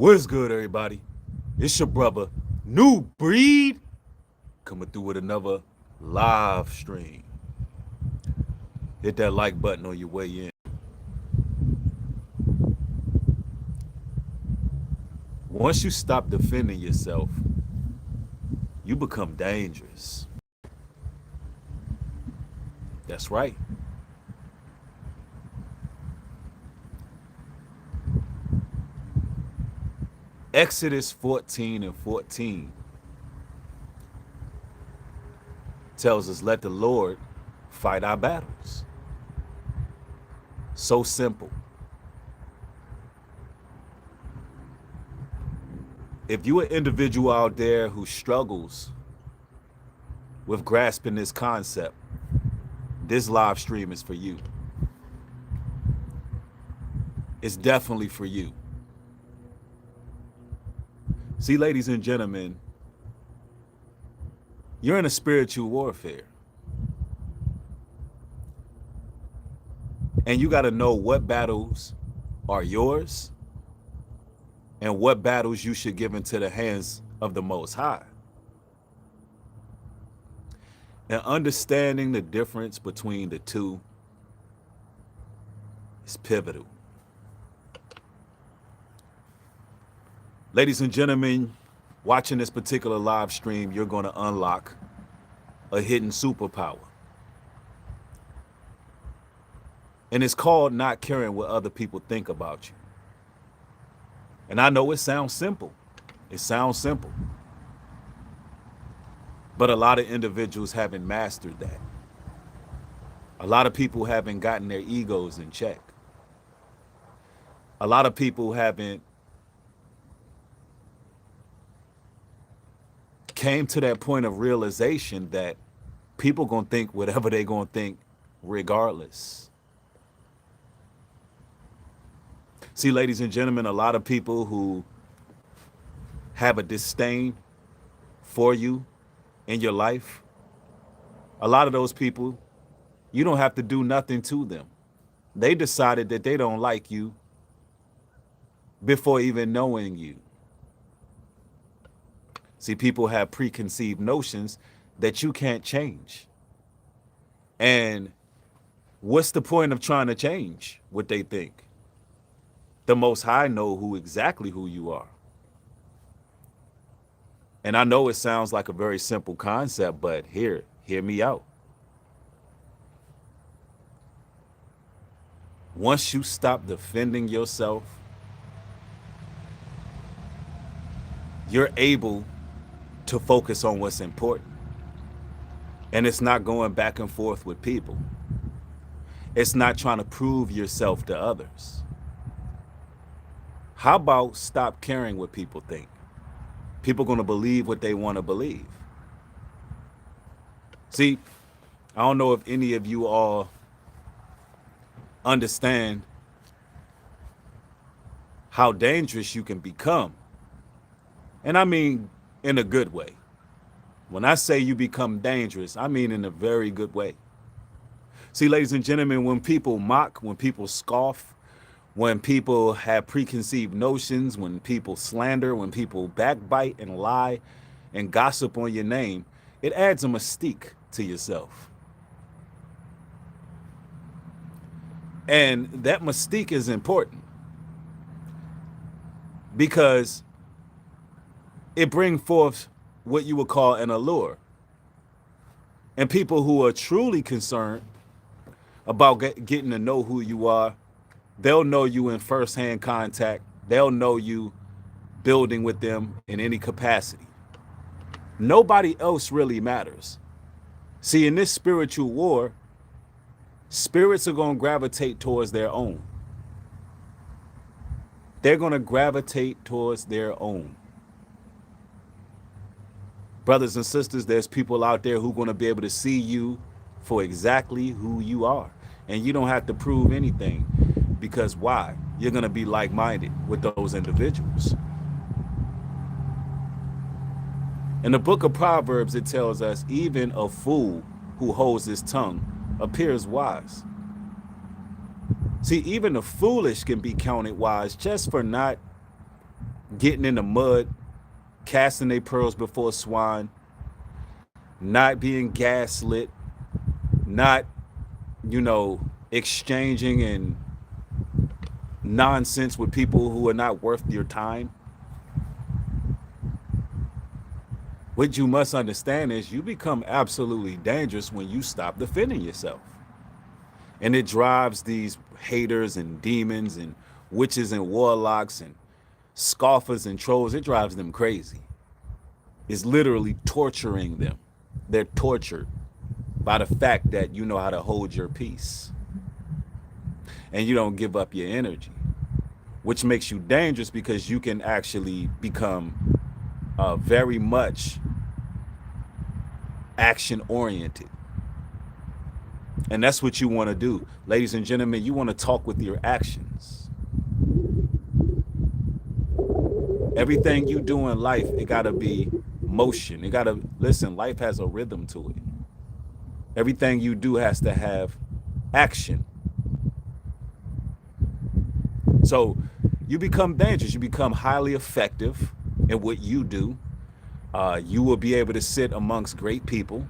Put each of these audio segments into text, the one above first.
What's good, everybody? It's your brother, Nubreed, coming through with another live stream. Hit that like button on your way in. Once you stop defending yourself, you become dangerous. That's right. Exodus 14 and 14 tells us, let the Lord fight our battles. So simple. If you're an individual out there who struggles with grasping this concept, this live stream is for you. It's definitely for you. See, ladies and gentlemen, you're in a spiritual warfare. And you got to know what battles are yours and what battles you should give into the hands of the Most High. And understanding the difference between the two is pivotal. Ladies and gentlemen, watching this particular live stream, you're going to unlock a hidden superpower. And it's called not caring what other people think about you. And I know it sounds simple. It sounds simple. But a lot of individuals haven't mastered that. A lot of people haven't gotten their egos in check. A lot of people haven't came to that point of realization that people gonna think whatever they gonna think regardless. See, ladies and gentlemen, a lot of people who have a disdain for you in your life, a lot of those people, you don't have to do nothing to them. They decided that they don't like you before even knowing you. See, people have preconceived notions that you can't change. And what's the point of trying to change what they think? The Most High know exactly who you are. And I know it sounds like a very simple concept, but hear me out. Once you stop defending yourself, you're able to focus on what's important. And it's not going back and forth with people. It's not trying to prove yourself to others. How about stop caring what people think? People are going to believe what they want to believe. See, I don't know if any of you all understand how dangerous you can become. And I mean in a good way. When I say you become dangerous, I mean in a very good way. See, ladies and gentlemen, when people mock, when people scoff, when people have preconceived notions, when people slander, when people backbite and lie and gossip on your name, it adds a mystique to yourself. And that mystique is important because it brings forth what you would call an allure. And people who are truly concerned about getting to know who you are, they'll know you in firsthand contact. They'll know you building with them in any capacity. Nobody else really matters. See, in this spiritual war, spirits are going to gravitate towards their own. They're going to gravitate towards their own. Brothers and sisters, there's people out there who are going to be able to see you for exactly who you are. And you don't have to prove anything. Because why? You're going to be like-minded with those individuals. In the book of Proverbs, it tells us, even a fool who holds his tongue appears wise. See, even the foolish can be counted wise just for not getting in the mud, casting their pearls before swine, not being gaslit, not, exchanging and nonsense with people who are not worth your time. What you must understand is you become absolutely dangerous when you stop defending yourself. And it drives these haters and demons and witches and warlocks and scoffers and trolls, it drives them crazy. It's literally torturing them. They're tortured by the fact that you know how to hold your peace and you don't give up your energy, which makes you dangerous because you can actually become very much action oriented. And that's what you want to do. Ladies and gentlemen, you want to talk with your actions. Everything you do in life, it got to be motion. It got to, listen, life has a rhythm to it. Everything you do has to have action. So you become dangerous. You become highly effective in what you do. You will be able to sit amongst great people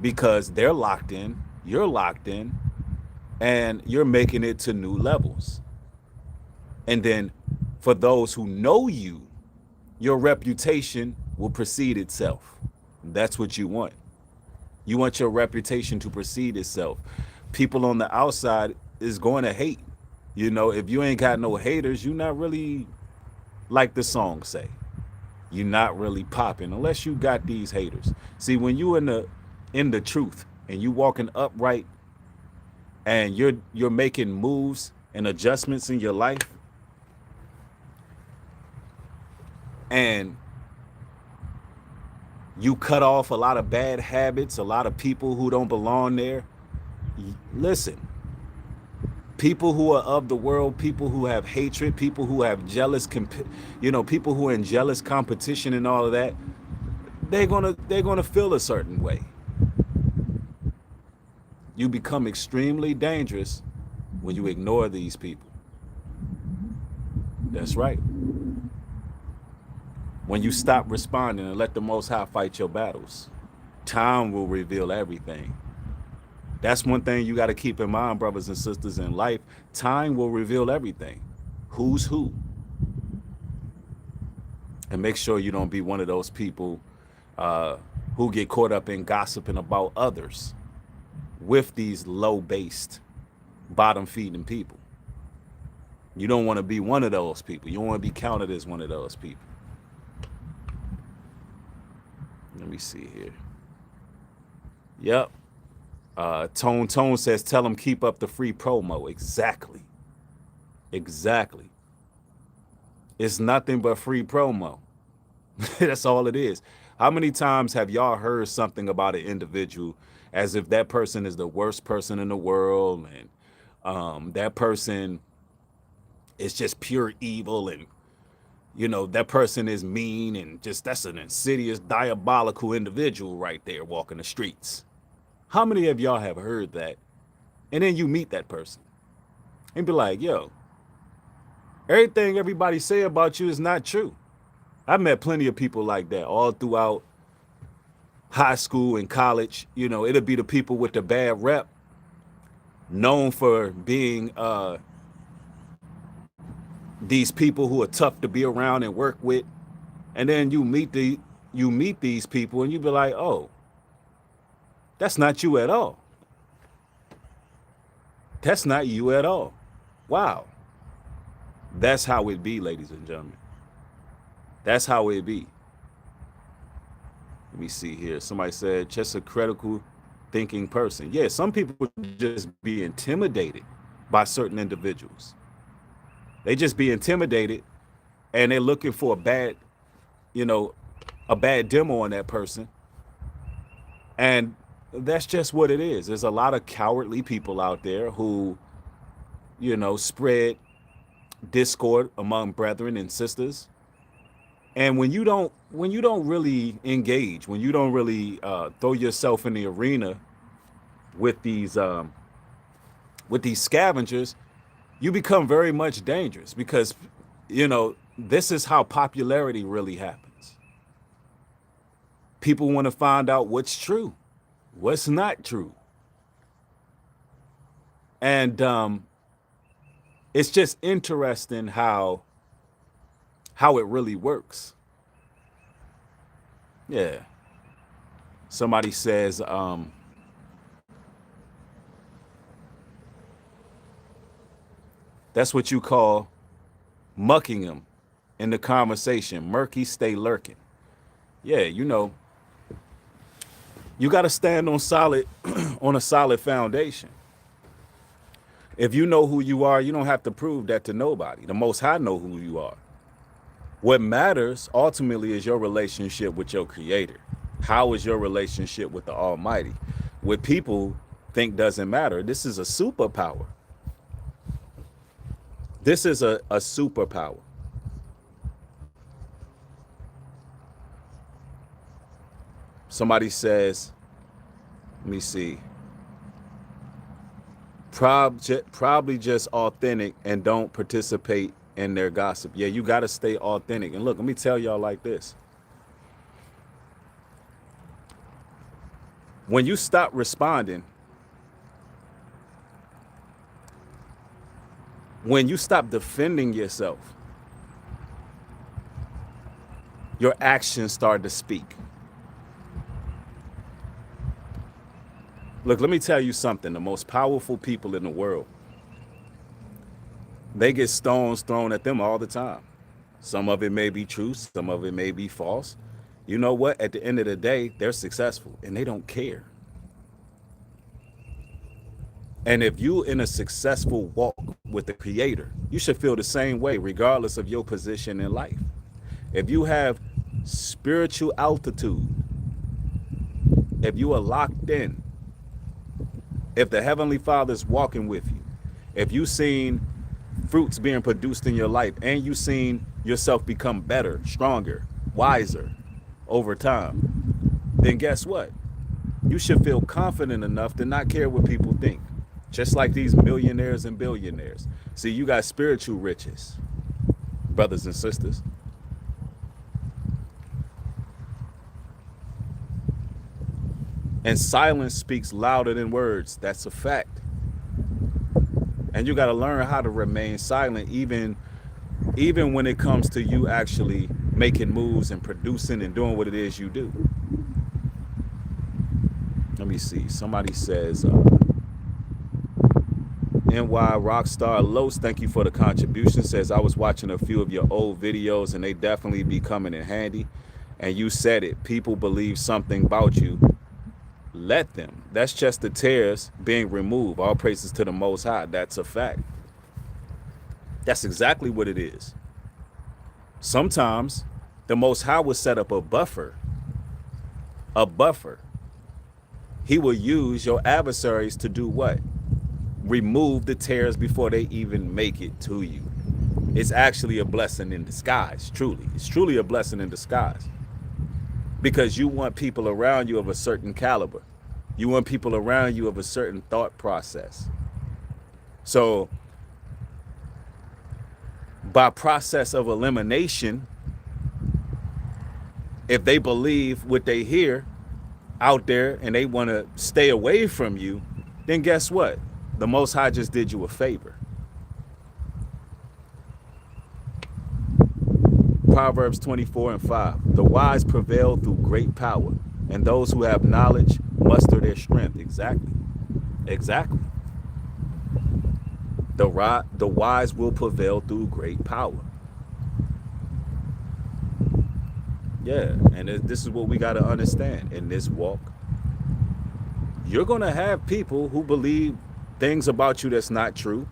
because they're locked in, you're locked in, and you're making it to new levels. And then for those who know you, your reputation will precede itself. That's what you want. You want your reputation to precede itself. People on the outside is going to hate. If you ain't got no haters, you're not really, like the song say, you're not really popping unless you got these haters. See, when you in the truth and you walking upright and you're making moves and adjustments in your life, and you cut off a lot of bad habits, a lot of people who don't belong there. Listen, people who are of the world, people who have hatred, people who have jealous, people who are in jealous competition and all of that, they're gonna feel a certain way. You become extremely dangerous when you ignore these people. That's right. When you stop responding and let the Most High fight your battles, time will reveal everything. That's one thing you got to keep in mind, brothers and sisters, in life. Time will reveal everything. Who's who? And make sure you don't be one of those people who get caught up in gossiping about others with these low-based, bottom-feeding people. You don't want to be one of those people. You don't want to be counted as one of those people. Let me see here. Yep. Tone says, tell them keep up the free promo. Exactly. It's nothing but free promo. That's all it is. How many times have y'all heard something about an individual as if that person is the worst person in the world and that person is just pure evil and that person is mean and just that's an insidious, diabolical individual right there walking the streets? How many of y'all have heard that? And then you meet that person and be like, yo, everything everybody say about you is not true. I've met plenty of people like that all throughout high school and college. It'll be the people with the bad rep, known for being these people who are tough to be around and work with. And then you meet these people and you be like, oh, that's not you at all. That's not you at all. Wow. That's how it be, ladies and gentlemen. That's how it be. Let me see here. Somebody said, just a critical thinking person. Yeah, some people just be intimidated by certain individuals. They just be intimidated and they're looking for a bad demo on that person. And that's just what it is. There's a lot of cowardly people out there who, spread discord among brethren and sisters. And when you don't really engage, when you don't really throw yourself in the arena with these scavengers, you become very much dangerous because, this is how popularity really happens. People want to find out what's true, what's not true. And it's just interesting how it really works. Yeah. Somebody says, that's what you call mucking them in the conversation. Murky stay lurking. Yeah, you got to stand on solid on a solid foundation. If you know who you are, you don't have to prove that to nobody. The Most High know who you are. What matters ultimately is your relationship with your Creator. How is your relationship with the Almighty? What people think doesn't matter. This is a superpower. This is a superpower. Somebody says, let me see, probably just authentic and don't participate in their gossip. Yeah, you got to stay authentic. And look, let me tell y'all like this. When you stop responding, when you stop defending yourself, your actions start to speak. Look, let me tell you something. The most powerful people in the world, they get stones thrown at them all the time. Some of it may be true. Some of it may be false. You know what? At the end of the day, they're successful and they don't care. And if you're in a successful walk with the Creator, you should feel the same way, regardless of your position in life. If you have spiritual altitude, if you are locked in, if the Heavenly Father's walking with you, if you've seen fruits being produced in your life and you've seen yourself become better, stronger, wiser over time, then guess what? You should feel confident enough to not care what people think. Just like these millionaires and billionaires. See, you got spiritual riches, brothers and sisters. And silence speaks louder than words. That's a fact. And you got to learn how to remain silent, even when it comes to you actually making moves and producing and doing what it is you do. Let me see. Somebody says, NY Rockstar Los, thank you for the contribution. Says, I was watching a few of your old videos and they definitely be coming in handy. And you said it. People believe something about you. Let them. That's just the tears being removed. All praises to the Most High. That's a fact. That's exactly what it is. Sometimes the Most High will set up a buffer. A buffer. He will use your adversaries to do what? Remove the tears before they even make it to you. It's actually a blessing in disguise, truly. It's truly a blessing in disguise. Because you want people around you of a certain caliber. You want people around you of a certain thought process. So, by process of elimination, if they believe what they hear out there and they want to stay away from you, then guess what? The Most High just did you a favor. Proverbs 24:5. The wise prevail through great power, and those who have knowledge muster their strength. Exactly. Exactly. The wise will prevail through great power. Yeah, and this is what we got to understand in this walk. You're going to have people who believe things about you that's not true.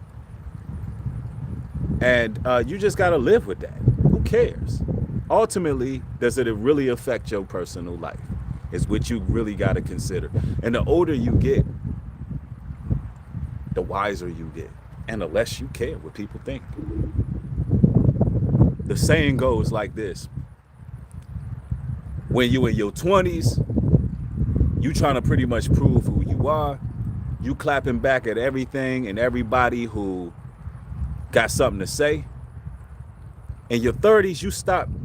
And you just got to live with that. Who cares? Ultimately, does it really affect your personal life? Is what you really got to consider. And the older you get, the wiser you get. And the less you care what people think. The saying goes like this. When you in your 20s, you trying to pretty much prove who you are. You clapping back at everything and everybody who got something to say. In your 30s,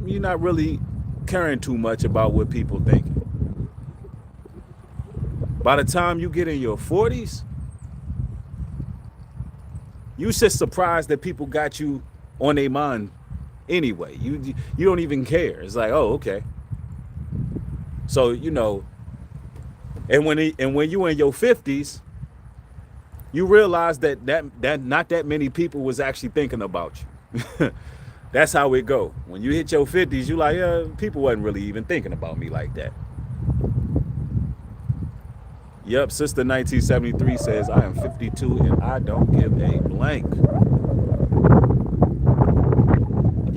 you're not really caring too much about what people think. By the time you get in your 40s, you just surprised that people got you on their mind anyway. You don't even care. It's like, oh, okay. So, and when you in your 50s, you realize that not that many people was actually thinking about you. That's how it go. When you hit your 50s, you like, yeah, people wasn't really even thinking about me like that. Yep, Sister 1973 says, I am 52 and I don't give a blank.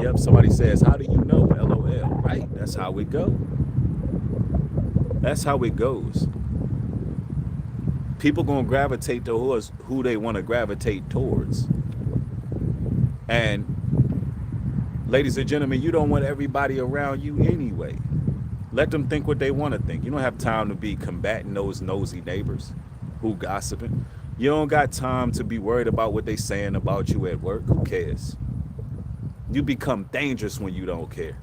Yep, somebody says, how do you know? LOL. Right, that's how it go. That's how it goes. People gonna gravitate towards who they want to gravitate towards. And ladies and gentlemen, you don't want everybody around you anyway. Let them think what they want to think. You don't have time to be combating those nosy neighbors who gossiping. You don't got time to be worried about what they saying about you at work. Who cares? You become dangerous when you don't care.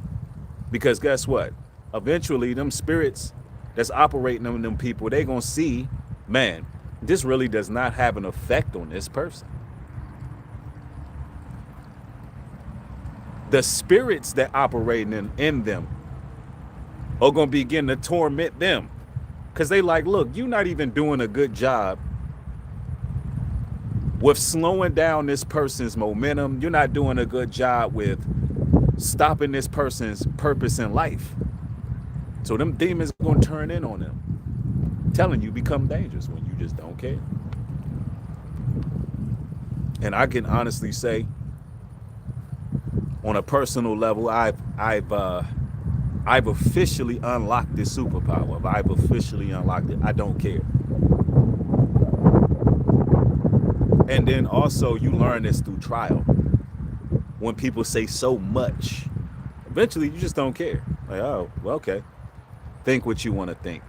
Because guess what? Eventually, them spirits that's operating on them people, they going to see, man, this really does not have an effect on this person. The spirits that operate in them are going to begin to torment them. Because they like, look, you're not even doing a good job with slowing down this person's momentum. You're not doing a good job with stopping this person's purpose in life. So them demons are going to turn in on them. I'm telling you, become dangerous when you just don't care. And I can honestly say, on a personal level, I've officially unlocked this superpower. I've officially unlocked it. I don't care. And then also you learn this through trial. When people say so much, eventually you just don't care. Like, oh, well, okay. Think what you want to think.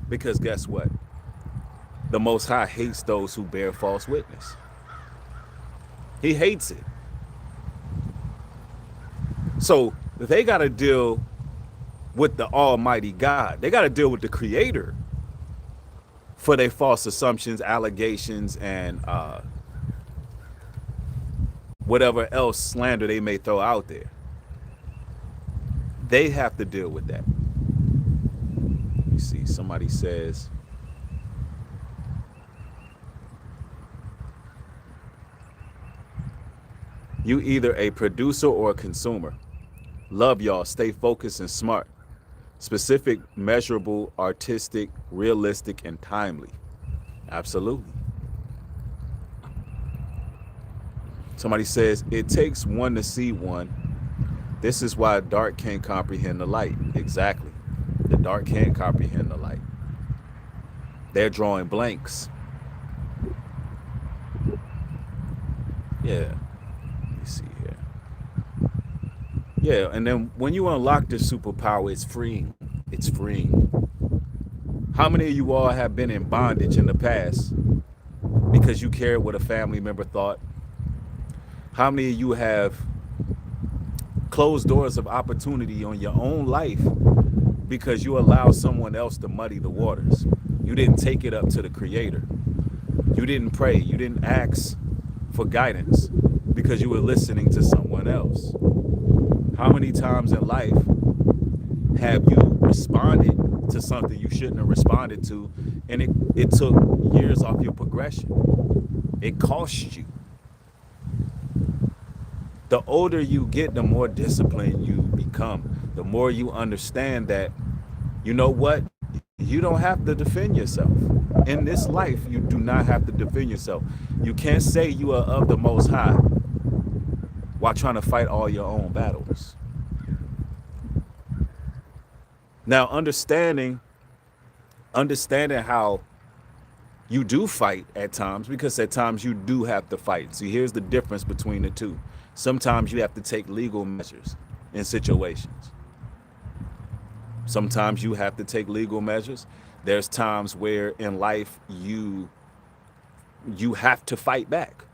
Because guess what? The Most High hates those who bear false witness. He hates it. So they got to deal with the Almighty God. They got to deal with the Creator for their false assumptions, allegations, and whatever else slander they may throw out there. They have to deal with that. Let me see. Somebody says, you either a producer or a consumer. Love y'all. Stay focused and smart. Specific, measurable, artistic, realistic, and timely. Absolutely. Somebody says, it takes one to see one. This is why dark can't comprehend the light. Exactly. The dark can't comprehend the light. They're drawing blanks. Yeah. Let me see here. Yeah, and then when you unlock this superpower, it's freeing. It's freeing. How many of you all have been in bondage in the past because you cared what a family member thought? How many of you have closed doors of opportunity on your own life because you allowed someone else to muddy the waters? You didn't take it up to the Creator. You didn't pray. You didn't ask for guidance because you were listening to someone else. How many times in life have you responded to something you shouldn't have responded to, and it took years off your progression? It cost you. The older you get, the more disciplined you become. The more you understand that, you know what? You don't have to defend yourself. In this life, you do not have to defend yourself. You can't say you are of the Most High while trying to fight all your own battles. Now, understanding how you do fight at times, because at times you do have to fight. See, here's the difference between the two. Sometimes you have to take legal measures in situations. Sometimes you have to take legal measures. There's times where in life you You have to fight back.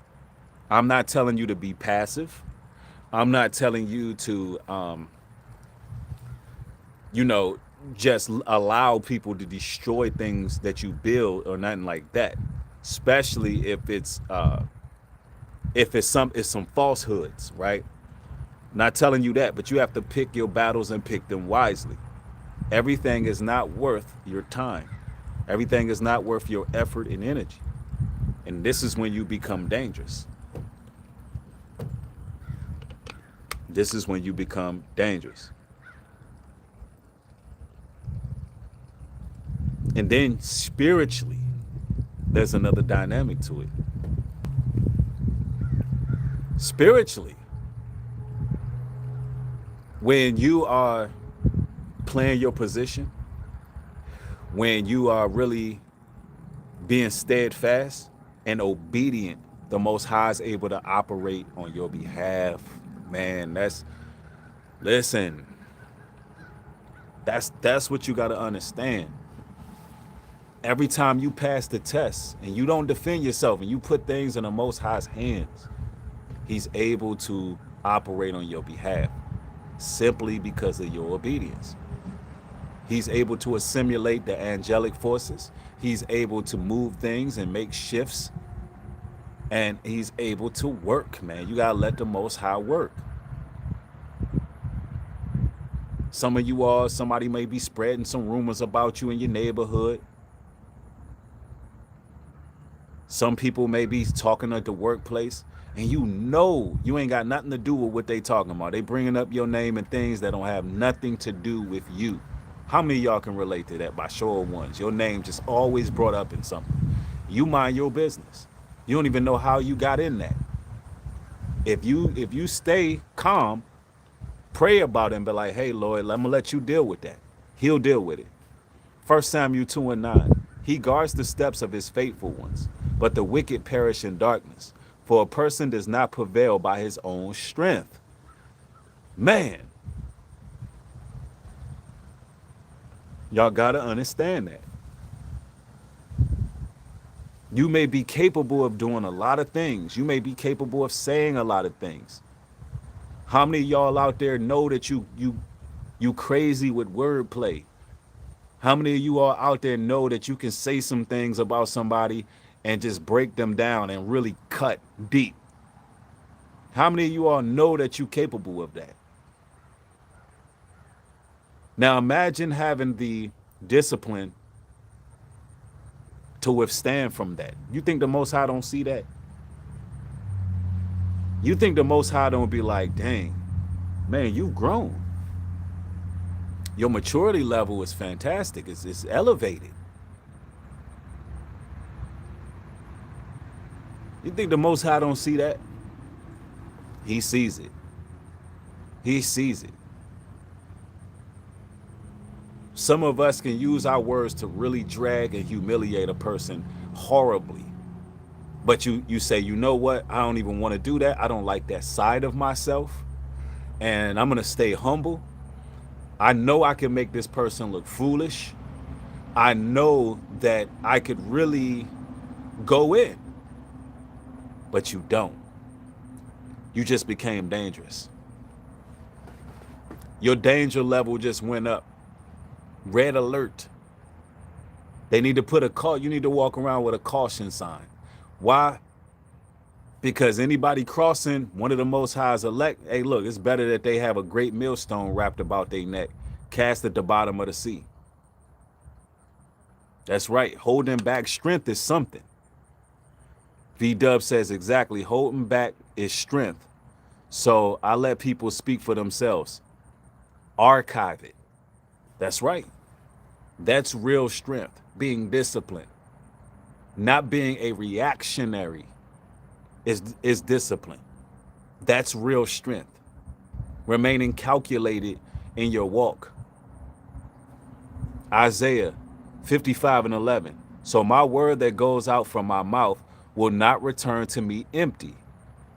I'm not telling you to be passive. I'm not telling you to, you know, just allow people to destroy things that you build or nothing like that. Especially if it's some falsehoods, right? Not telling you that, but you have to pick your battles and pick them wisely. Everything is not worth your time. Everything is not worth your effort and energy. And this is when you become dangerous. This is when you become dangerous. And then spiritually, there's another dynamic to it. Spiritually, when you are playing your position, when you are really being steadfast and obedient, the Most High is able to operate on your behalf. Man, listen, that's what you got to understand. Every time you pass the test and you don't defend yourself and you put things in the Most High's hands, he's able to operate on your behalf simply because of your obedience. He's able to assimilate the angelic forces. He's able to move things and make shifts. And he's able to work, man. You got to let the Most High work. Some of you all, somebody may be spreading some rumors about you in your neighborhood. Some people may be talking at the workplace, and you know you ain't got nothing to do with what they talking about. They bringing up your name and things that don't have nothing to do with you. How many of y'all can relate to that by show of ones? Your name just always brought up in something. You mind your business. You don't even know how you got in that. If you stay calm, pray about it and be like, hey, Lord, I'm going to let you deal with that. He'll deal with it. 1 Samuel 2:9. He guards the steps of his faithful ones, but the wicked perish in darkness. For a person does not prevail by his own strength. Man, y'all got to understand that. You may be capable of doing a lot of things. You may be capable of saying a lot of things. How many of y'all out there know that you crazy with wordplay? How many of you all out there know that you can say some things about somebody and just break them down and really cut deep? How many of you all know that you're capable of that? Now imagine having the discipline to withstand from that. You think the Most High don't see that? You think the Most High don't be like, dang, man, you've grown. Your maturity level is fantastic. It's elevated. You think the Most High don't see that? He sees it. He sees it. Some of us can use our words to really drag and humiliate a person horribly. But you say, you know what? I don't even want to do that. I don't like that side of myself. And I'm going to stay humble. I know I can make this person look foolish. I know that I could really go in. But you don't. You just became dangerous. Your danger level just went up. Red alert. They need to put you need to walk around with a caution sign. Why? Because anybody crossing one of the Most High's elect, hey, look, it's better that they have a great millstone wrapped about their neck, cast at the bottom of the sea. That's right. Holding back strength is something. V-Dub says exactly, holding back is strength. So I let people speak for themselves. Archive it. That's right. That's real strength, being disciplined. Not being a reactionary is discipline. That's real strength. Remaining calculated in your walk. Isaiah 55:11. So my word that goes out from my mouth will not return to me empty,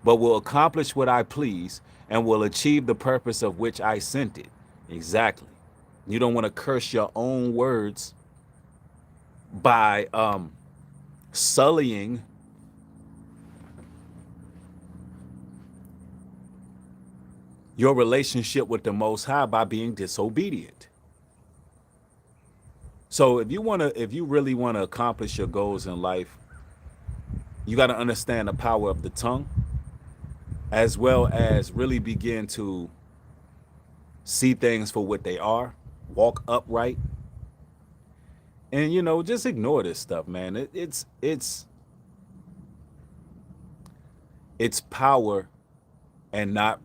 but will accomplish what I please and will achieve the purpose of which I sent it. Exactly. You don't want to curse your own words by sullying your relationship with the Most High by being disobedient. So if you really want to accomplish your goals in life, you got to understand the power of the tongue, as well as really begin to see things for what they are, walk upright, and just ignore this stuff, man. It's power and not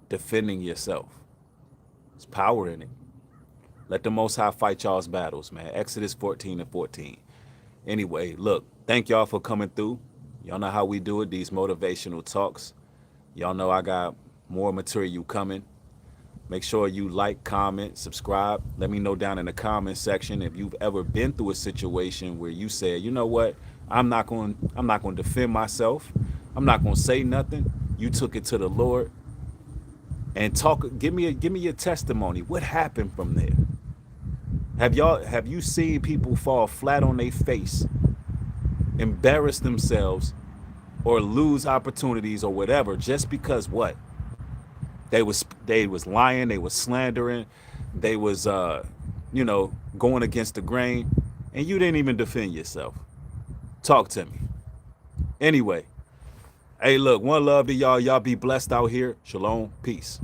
defending yourself. It's power in it. Let the Most High fight y'all's battles, man. Exodus 14:14. Anyway, look, thank y'all for coming through. Y'all know how we do it, these motivational talks. Y'all know I got more material coming. Make sure you like, comment, subscribe. Let me know down in the comment section if you've ever been through a situation where you said, you know what, I'm not going to defend myself. I'm not going to say nothing. You took it to the Lord and talk. Give me your testimony. What happened from there? Have you seen people fall flat on their face, embarrass themselves, or lose opportunities or whatever just because what? They was lying, they was slandering, they was going against the grain, and you didn't even defend yourself. Talk to me. Anyway, hey, look, one love to y'all. Y'all be blessed out here. Shalom, peace.